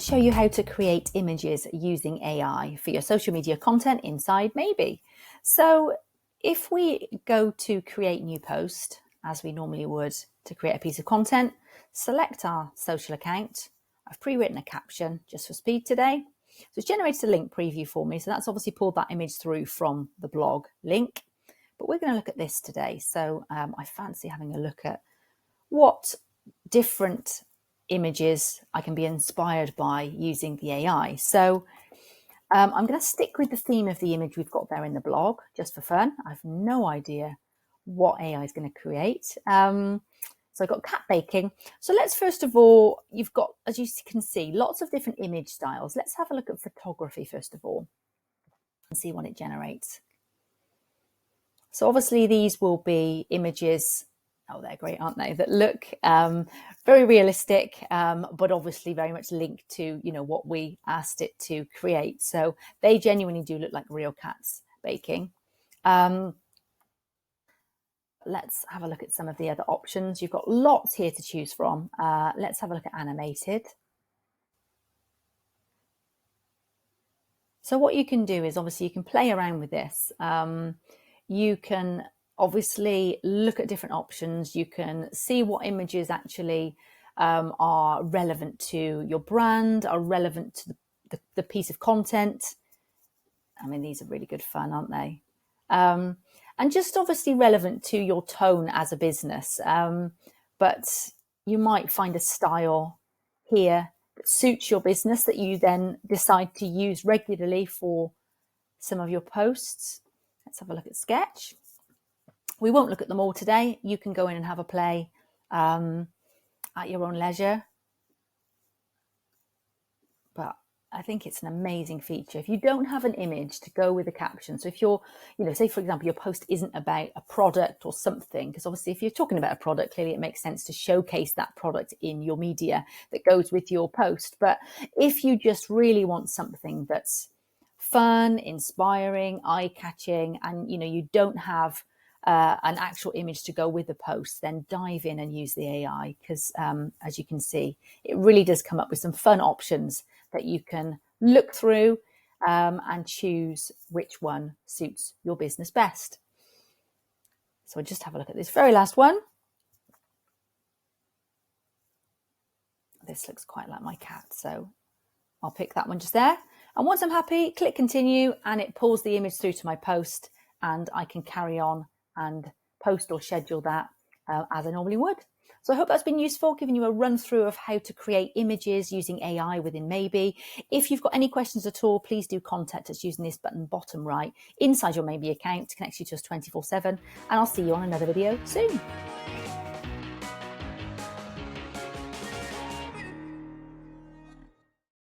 show you how to create images using AI for your social media content inside Maybe. So if we go to create new post, as we normally would to create a piece of content, select our social account. I've pre-written a caption just for speed today. So it's generated a link preview for me. So that's obviously pulled that image through from the blog link. But we're going to look at this today. So I fancy having a look at what different images I can be inspired by using the AI. So I'm going to stick with the theme of the image we've got there in the blog just for fun. I have no idea what AI is going to create. So I've got cat baking. So let's first of all, you've got, as you can see, lots of different image styles. Let's have a look at photography first of all and see what it generates. So obviously these will be images, oh, they're great, aren't they? That look very realistic, but obviously very much linked to, you know, what we asked it to create. So they genuinely do look like real cats baking. Let's have a look at some of the other options. You've got lots here to choose from. Let's have a look at animated. So what you can do is obviously you can play around with this. You can obviously look at different options. You can see what images actually are relevant to your brand, are relevant to the piece of content. I mean, these are really good fun, aren't they? And just obviously relevant to your tone as a business. But you might find a style here that suits your business that you then decide to use regularly for some of your posts. Let's have a look at Sketch. We won't look at them all today. You can go in and have a play at your own leisure. But I think it's an amazing feature. If you don't have an image to go with a caption, so if you're, you know, say for example, your post isn't about a product or something, because obviously if you're talking about a product, clearly it makes sense to showcase that product in your media that goes with your post. But if you just really want something that's fun, inspiring, eye-catching, and, you know, you don't have an actual image to go with the post, then dive in and use the AI, because as you can see, it really does come up with some fun options that you can look through and choose which one suits your business best. So I'll just have a look at this very last one. This looks quite like my cat, so I'll pick that one just there. And once I'm happy, click continue, and it pulls the image through to my post, and I can carry on and post or schedule that as I normally would. So I hope that's been useful, giving you a run through of how to create images using AI within Maybe. If you've got any questions at all, please do contact us using this button bottom right inside your Maybe account to connect you to us 24/7. And I'll see you on another video soon.